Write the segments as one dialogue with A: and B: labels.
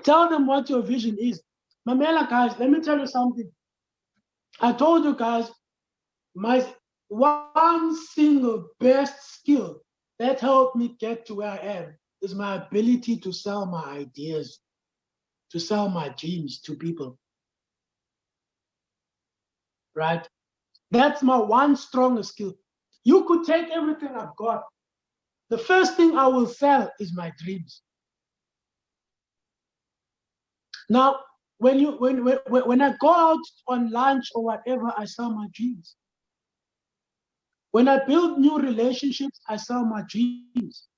A: Tell them what your vision is. Mamela, guys, let me tell you something. I told you guys, my one single best skill that helped me get to where I am is my ability to sell my ideas, to sell my dreams to people. Right? That's my one strongest skill. You could take everything I've got. The first thing I will sell is my dreams. Now, when I go out on lunch or whatever, I sell my dreams. When I build new relationships, I sell my dreams.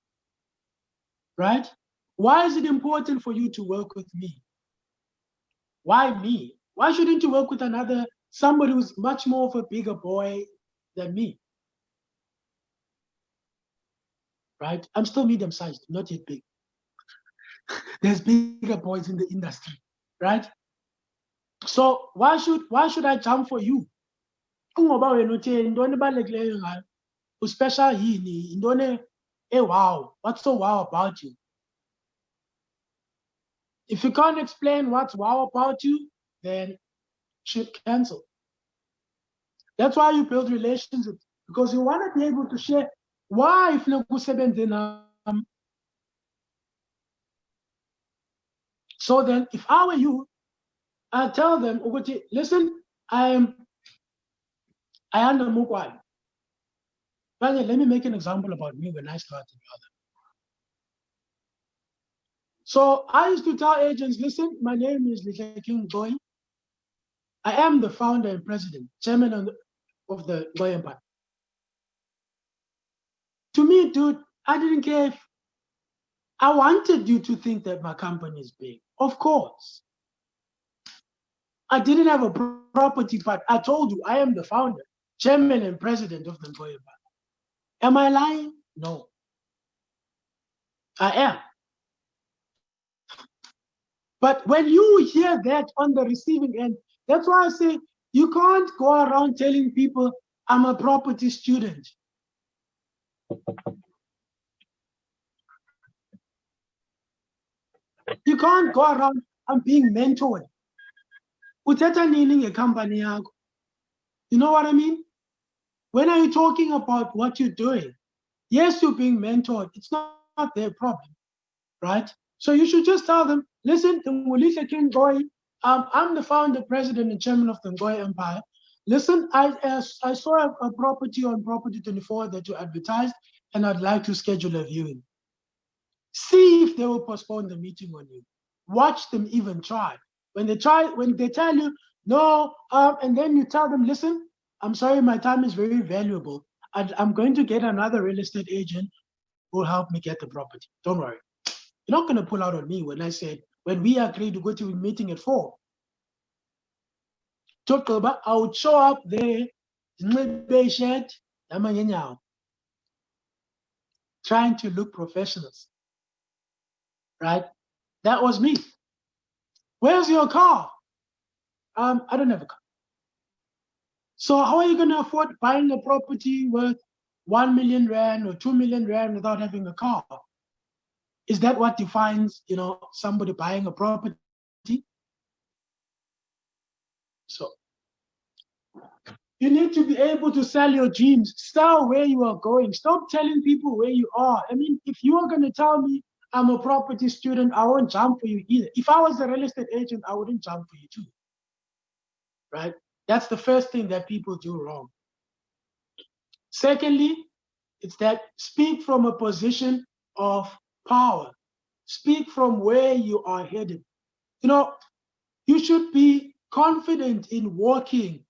A: Right? Why is it important for you to work with me? Why me? Why shouldn't you work with somebody who's much more of a bigger boy than me? Right? I'm still medium-sized, not yet big. There's bigger boys in the industry, right? So why should I jump for you? Special yini, wow, what's so wow about you? If you can't explain what's wow about you, then should cancel. That's why you build relationships, because you want to be able to share why if so then if I were you, I'd tell them, listen, I am the Mukwai. Let me make an example about me when I started. So I used to tell agents, listen, my name is King Goy. I am the founder and president, chairman of the Goy Empire. To me, dude, I didn't care if I wanted you to think that my company is big. Of course. I didn't have a property, but I told you I am the founder, chairman and president of the Goy Empire. Am I lying? No. I am. But when you hear that on the receiving end, that's why I say you can't go around telling people I'm a property student. You can't go around, I'm being mentored. You know what I mean? When are you talking about what you're doing? Yes, you're being mentored. It's not their problem, right? So you should just tell them, listen, King Goy, I'm the founder, president, and chairman of the Goy Empire. Listen, I saw a property on Property 24 that you advertised, and I'd like to schedule a viewing. See if they will postpone the meeting on you. Watch them even try. When they tell you no, and then you tell them, listen, I'm sorry, my time is very valuable. I'm going to get another real estate agent who will help me get the property. Don't worry. You're not going to pull out on me when we agreed to go to a meeting at 4. I would show up there, trying to look professional. Right? That was me. Where's your car? I don't have a car. So how are you going to afford buying a property worth 1 million rand or 2 million rand without having a car? Is that what defines, somebody buying a property? So you need to be able to sell your dreams, sell where you are going. Stop telling people where you are. I mean, if you are going to tell me I'm a property student, I won't jump for you either. If I was a real estate agent, I wouldn't jump for you too. Right? That's the first thing that people do wrong. Secondly, it's that speak from a position of power. Speak from where you are headed. You should be confident in walking,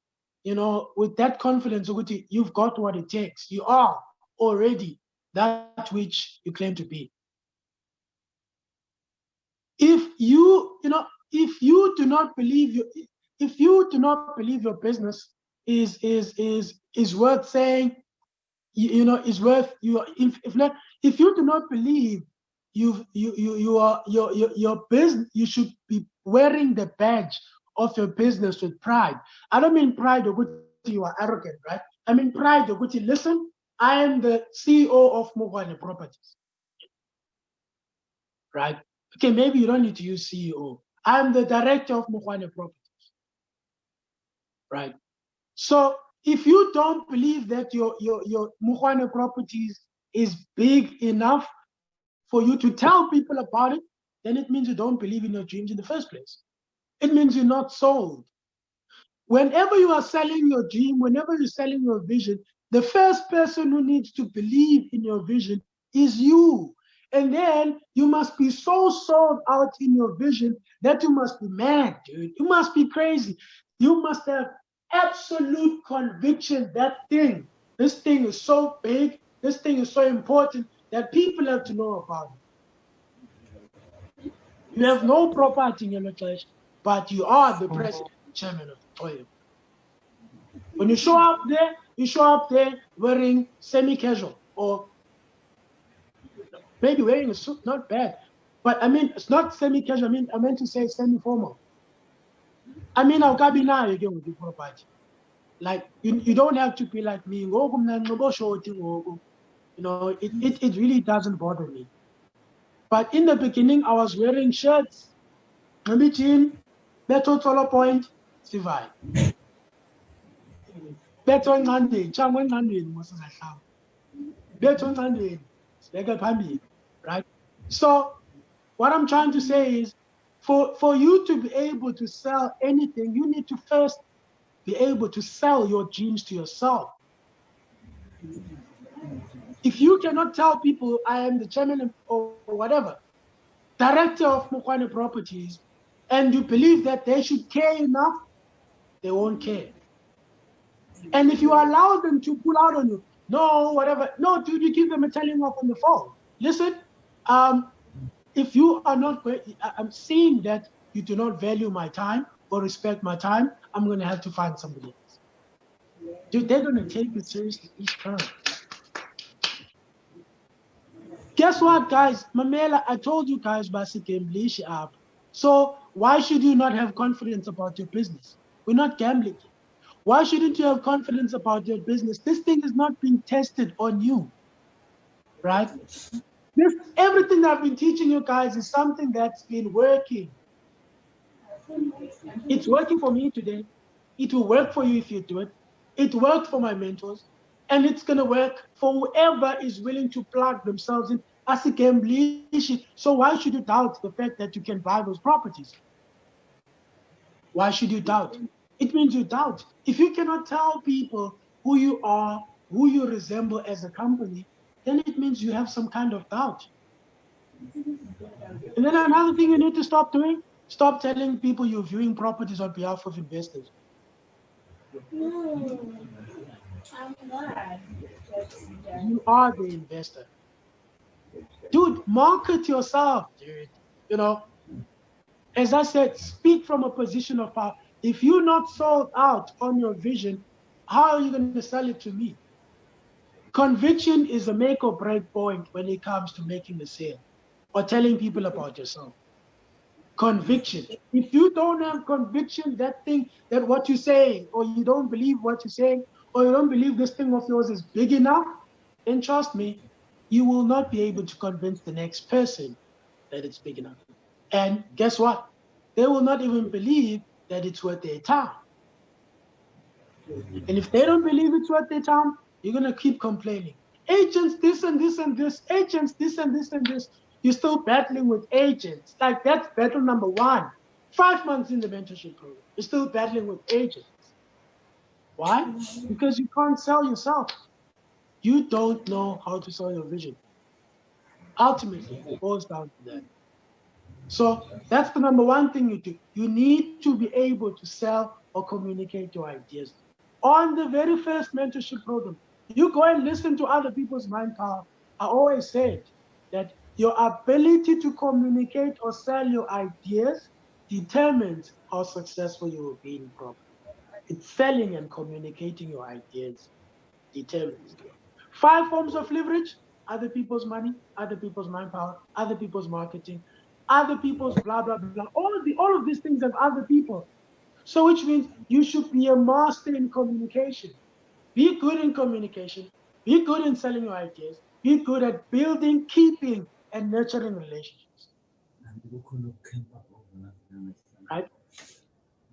A: with that confidence, you've got what it takes. You are already that which you claim to be. If you do not believe your business is worth saying, is worth if you do not believe your business, you should be wearing the badge of your business with pride. I don't mean pride or you are arrogant, right? I mean pride or listen, I am the CEO of Mugwane Properties. Right? Okay, maybe you don't need to use CEO. I'm the director of Mokwane Properties, right? So if you don't believe that your Mokwane Properties is big enough for you to tell people about it, then it means you don't believe in your dreams in the first place. It means you're not sold. Whenever you are selling your dream, whenever you're selling your vision, the first person who needs to believe in your vision is you. And then you must be so sold out in your vision that you must be mad, dude. You must be crazy. You must have absolute conviction that this thing is so big, this thing is so important that people have to know about it. You have no property in your church, but you are the president and chairman of the Toyo. When you show up there wearing semi-casual or maybe wearing a suit, not bad. But I mean, it's not semi-casual. I meant to say semi-formal. I mean, I'll be now again with the property. Like, you don't have to be like me. You know, it really doesn't bother me. But in the beginning, I was wearing shirts. Maybe jean, better taller point, survive. Better ngandeni, changwe ngandeni mosizahlala. Better ngandeni, sibeke phambili, right? So what I'm trying to say is, for you to be able to sell anything, you need to first be able to sell your dreams to yourself. If you cannot tell people I am the chairman or whatever, director of Mokwane Properties, and you believe that they should care enough, they won't care. And if you allow them to pull out on you, no, whatever, no, dude, you give them a telling off on the phone. Listen, if you are not, I'm seeing that you do not value my time or respect my time, I'm going to have to find somebody else. Dude, they're going to take it seriously each time. Guess what, guys? Mamela, I told you guys, basically, gambling up. So why should you not have confidence about your business? We're not gambling. Why shouldn't you have confidence about your business? This thing is not being tested on you, right? Everything I've been teaching you guys is something that's been working. It's working for me today. It will work for you if you do it. It worked for my mentors. And it's going to work for whoever is willing to plug themselves in as a gambling. So why should you doubt the fact that you can buy those properties? Why should you doubt? It means you doubt. If you cannot tell people who you are, who you resemble as a company, then it means you have some kind of doubt. And then another thing you need to stop doing, stop telling people you're viewing properties on behalf of investors.
B: No, I'm not.
A: You are the investor. Dude, market yourself, dude. You know, as I said, speak from a position of power. If you're not sold out on your vision, how are you going to sell it to me? Conviction is a make or break point when it comes to making a sale or telling people about yourself. Conviction. If you don't have conviction, that what you're saying, or you don't believe what you're saying, or you don't believe this thing of yours is big enough, then trust me, you will not be able to convince the next person that it's big enough. And guess what? They will not even believe that it's worth their time. And if they don't believe it's worth their time, you're going to keep complaining. Agents, this and this and this. Agents, this and this and this. You're still battling with agents. Like, that's battle number 1. 5 months in the mentorship program, you're still battling with agents. Why? Because you can't sell yourself. You don't know how to sell your vision. Ultimately, it boils down to that. So that's the number 1 thing you do. You need to be able to sell or communicate your ideas. On the very first mentorship program, you go and listen to other people's mind power. I always said that your ability to communicate or sell your ideas determines how successful you will be in program. It's selling and communicating your ideas determines. 5 forms of leverage: other people's money, other people's manpower, other people's marketing, other people's blah, blah, blah. All of these things have other people. So which means you should be a master in communication. Be good in communication. Be good in selling your ideas. Be good at building, keeping, and nurturing relationships. Right?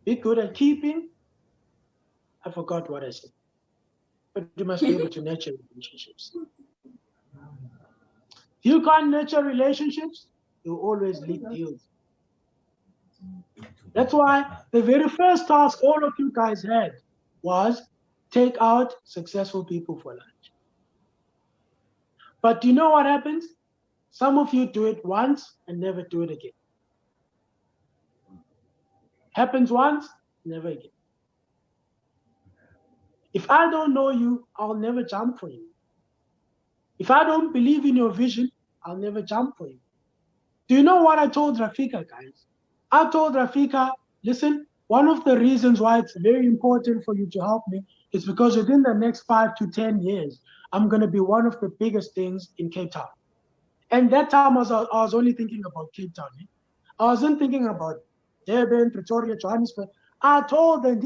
A: Be good at keeping. I forgot what I said. But you must be able to nurture relationships. If you can't nurture relationships, you always leak deals. That's why the very first task all of you guys had was take out successful people for lunch. But do you know what happens? Some of you do it once and never do it again. Happens once, never again. If I don't know you, I'll never jump for you. If I don't believe in your vision, I'll never jump for you. Do you know what I told Rafika, guys? I told Rafika, listen, one of the reasons why it's very important for you to help me is because within the next 5 to 10 years, I'm going to be one of the biggest things in Cape Town. And that time I was only thinking about Cape Town. I wasn't thinking about Durban, Pretoria, Johannesburg. I told them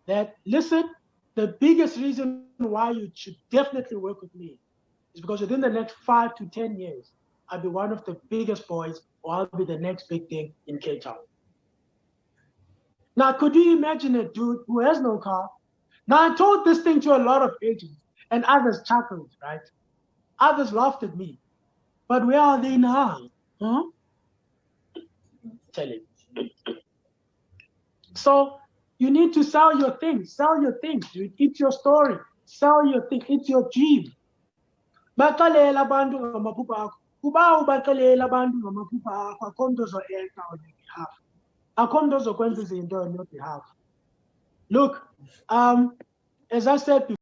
A: that, listen, the biggest reason why you should definitely work with me is because within the next 5 to 10 years, I'll be one of the biggest boys, or I'll be the next big thing in Cape Town. Now, could you imagine a dude who has no car? Now, I told this thing to a lot of agents, and others chuckled, right? Others laughed at me. But where are they now? Huh? Tell him. So you need to sell your things. Sell your things, dude. It's your story. Sell your thing. It's your dream. Bakalela abantu ngamaphupha akho. Kuba ubakalela abantu ngamaphupha akho, akho nto ozoyenza on your behalf. Akho nto ozokwenza izinto on your behalf. Look, as I said before,